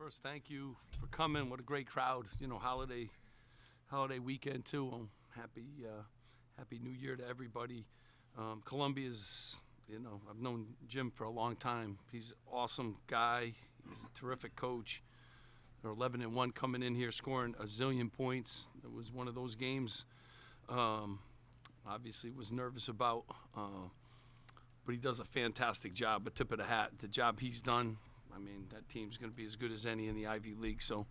First, thank you for coming. What a great crowd. Holiday weekend too. Happy New Year to everybody. Columbia's, I've known Jim for a long time. He's an awesome guy. He's a terrific coach. They're 11-1 coming in here, scoring a zillion points. It was one of those games. Obviously, was nervous about, but he does a fantastic job. A tip of the hat. The job he's done. I mean, that team's going to be as good as any in the Ivy League. So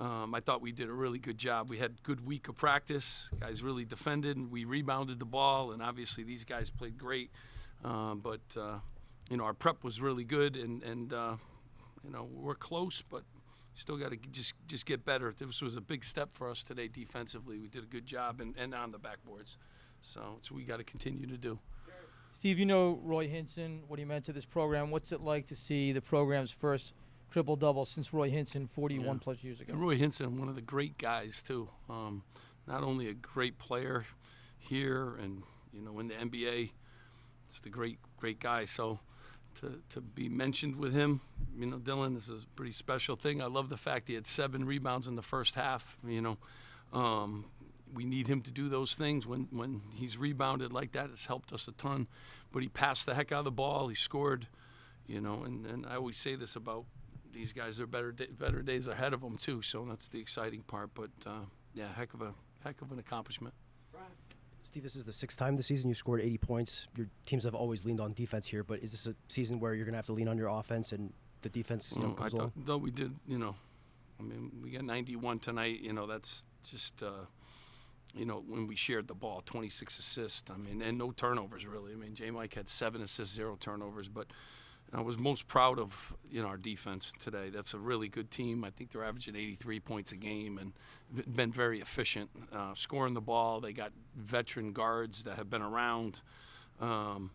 I thought we did a really good job. We had a good week of practice. Guys really defended, and we rebounded the ball. And obviously, these guys played great. But our prep was really good, and we're close, but still got to just get better. This was a big step for us today defensively. We did a good job and on the backboards. So it's what we got to continue to do. Steve, you know Roy Hinson, what he meant to this program. What's it like to see the program's first triple-double since Roy Hinson 41-plus years ago? And Roy Hinson, one of the great guys, too. Not only a great player here and, in the NBA, just a great guy. So to be mentioned with him, Dylan, this is a pretty special thing. I love the fact he had 7 rebounds in the first half, We need him to do those things when he's rebounded like that. It's helped us a ton. But he passed the heck out of the ball. He scored, and I always say this about these guys. They're better days ahead of them too. So that's the exciting part. But heck of an accomplishment. Steve, this is the 6th time this season you scored 80 points. Your teams have always leaned on defense here, but is this a season where you're going to have to lean on your offense and the defense comes along? I thought we did. We got 91 tonight. That's just. When we shared the ball, 26 assists. And no turnovers, really. J-Mike had 7 assists, 0 turnovers. But I was most proud of, our defense today. That's a really good team. I think they're averaging 83 points a game and been very efficient. Scoring the ball, they got veteran guards that have been around. Our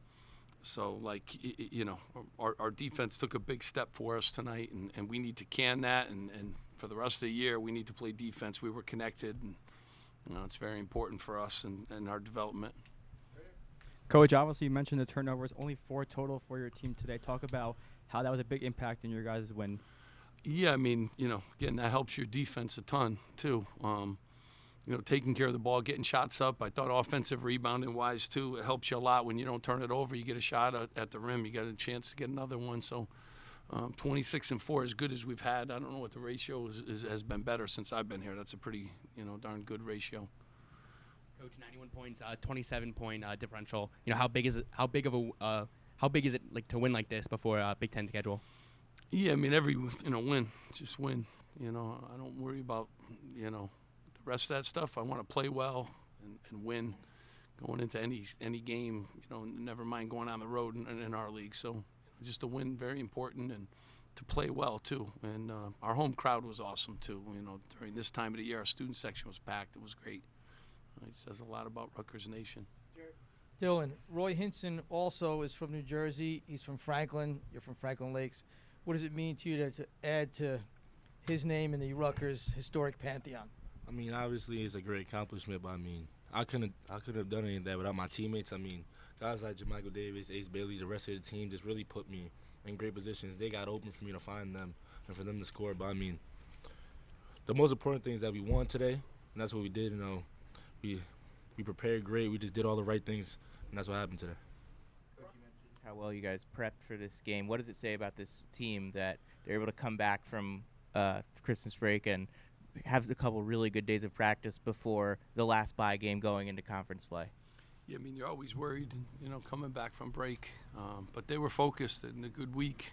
defense took a big step for us tonight, and we need to can that. And for the rest of the year, we need to play defense. We were connected, and it's very important for us and our development. Coach, obviously you mentioned the turnovers, only 4 total for your team today. Talk about how that was a big impact in your guys' win. Yeah, again, that helps your defense a ton too. Taking care of the ball, getting shots up. I thought offensive rebounding-wise too, it helps you a lot when you don't turn it over. You get a shot at the rim, you got a chance to get another one. So 26-4, as good as we've had. I don't know what the ratio has been better since I've been here. That's a pretty, darn good ratio. Coach, 91 points, 27-point differential. How big is it? How big is it like to win like this before Big Ten schedule? Yeah, every win, just win. I don't worry about the rest of that stuff. I want to play well and win going into any game. Never mind going on the road in our league. So. Just to win, very important, and to play well too. And our home crowd was awesome too. During this time of the year, our student section was packed. It was great. It says a lot about Rutgers Nation. Dylan, Roy Hinson also is from New Jersey. He's from Franklin. You're from Franklin Lakes. What does it mean to you to add to his name in the Rutgers historic pantheon? Obviously it's a great accomplishment, but I couldn't have done any of that without my teammates. Guys like Jamichael Davis, Ace Bailey, the rest of the team just really put me in great positions. They got open for me to find them and for them to score. But the most important thing is that we won today, and that's what we did. We prepared great. We just did all the right things, and that's what happened today. Coach, you mentioned how well you guys prepped for this game. What does it say about this team that they're able to come back from Christmas break and have a couple really good days of practice before the last bye game going into conference play? Yeah, you're always worried, coming back from break. But they were focused in a good week.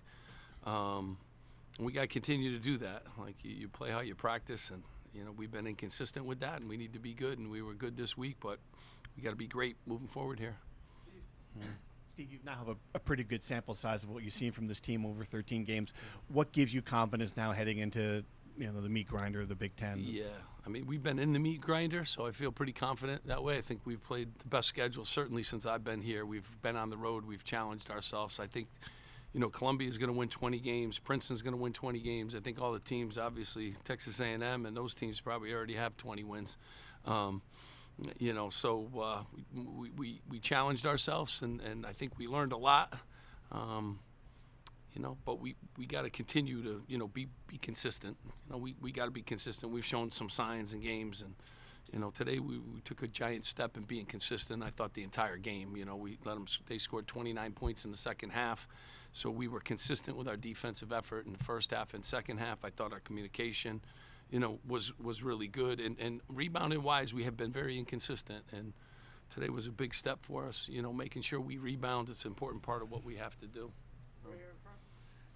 We got to continue to do that. Like, you play how you practice, and, we've been inconsistent with that, and we need to be good, and we were good this week, but we got to be great moving forward here. Steve, you now have a pretty good sample size of what you've seen from this team over 13 games. What gives you confidence now heading into the meat grinder of the Big Ten? Yeah, we've been in the meat grinder, so I feel pretty confident that way. I think we've played the best schedule, certainly since I've been here. We've been on the road. We've challenged ourselves. I think, Columbia is going to win 20 games. Princeton's going to win 20 games. I think all the teams, obviously, Texas A&M and those teams probably already have 20 wins. So we challenged ourselves, and I think we learned a lot. but we got to continue to, be consistent. We got to be consistent. We've shown some signs in games, and, today we took a giant step in being consistent. I thought the entire game, we let them, they scored 29 points in the second half. So we were consistent with our defensive effort in the first half and second half. I thought our communication, was really good. And rebounding-wise, we have been very inconsistent. And today was a big step for us, making sure we rebound. It's an important part of what we have to do.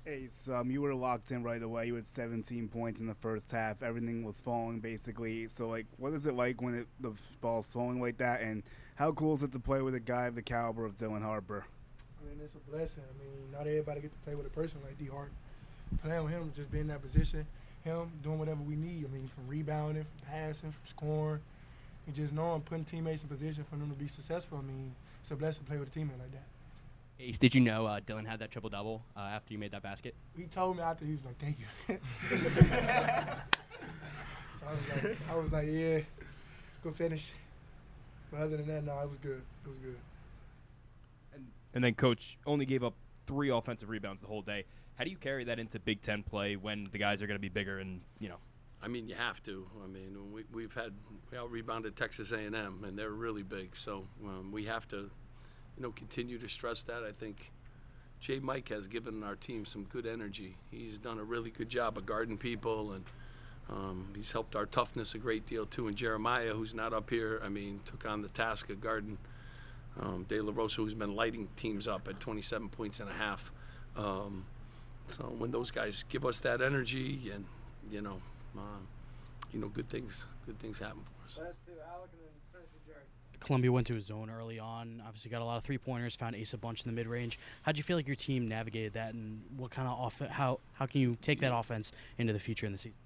Hey, so you were locked in right away. You had 17 points in the first half. Everything was falling, basically. So, what is it like when the ball's falling like that? And how cool is it to play with a guy of the caliber of Dylan Harper? I mean, it's a blessing. I mean, not everybody get to play with a person like D. Hart. Playing with him, just being in that position, him doing whatever we need. I mean, from rebounding, from passing, from scoring, and just knowing, putting teammates in position for them to be successful. I mean, it's a blessing to play with a teammate like that. Ace, did you know Dylan had that triple-double after you made that basket? He told me after, he was like, thank you. So I was like, yeah, good finish. But other than that, no, it was good. It was good. And then Coach only gave up 3 offensive rebounds the whole day. How do you carry that into Big Ten play when the guys are going to be bigger and, I mean, you have to. I mean, we out-rebounded Texas A&M, and they're really big. So we have to, continue to stress that. I think Mike has given our team some good energy. He's done a really good job of guarding people, and he's helped our toughness a great deal, too. And Jeremiah, who's not up here, I mean, took on the task of guarding De La Rosa, who's been lighting teams up at 27 points and a half. So when those guys give us that energy, and good things happen for us. Last two, Alec, and then finish with Jerry. Columbia went to a zone early on. Obviously, got a lot of three-pointers. Found Ace a bunch in the mid-range. How do you feel like your team navigated that, and what kind of how can you take that offense into the future in the season?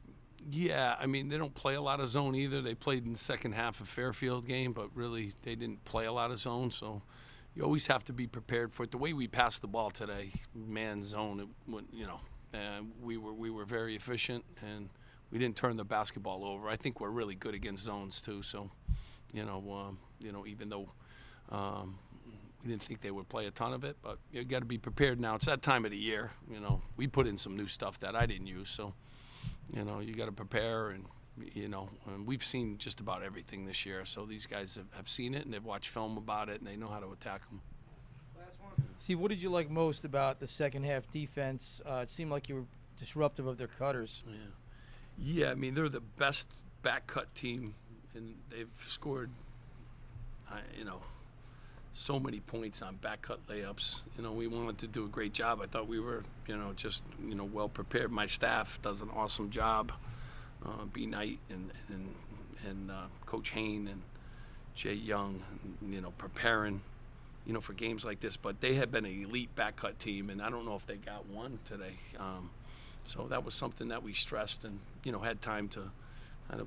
Yeah, I mean, they don't play a lot of zone either. They played in the second half of Fairfield game, but really they didn't play a lot of zone. So you always have to be prepared for it. The way we passed the ball today, man zone, we were very efficient, and we didn't turn the basketball over. I think we're really good against zones too. So, even though we didn't think they would play a ton of it, but you got to be prepared now. It's that time of the year. We put in some new stuff that I didn't use. So, you got to prepare, and and we've seen just about everything this year. So these guys have seen it, and they've watched film about it, and they know how to attack them. Steve, what did you like most about the second half defense? It seemed like you were disruptive of their cutters. Yeah, I mean, they're the best back cut team, and they've scored, so many points on back cut layups. We wanted to do a great job. I thought we were, well prepared. My staff does an awesome job. B. Knight and Coach Hain and Jay Young, preparing, for games like this. But they have been an elite back cut team, and I don't know if they got one today. So that was something that we stressed and, had time to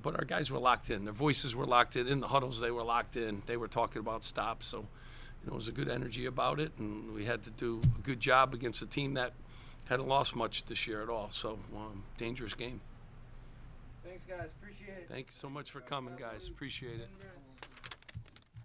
but our guys were locked in. Their voices were locked in. In the huddles, they were locked in. They were talking about stops. So, it was a good energy about it, and we had to do a good job against a team that hadn't lost much this year at all. So, dangerous game. Thanks, guys. Appreciate it. Thanks so much for coming, guys. Appreciate it.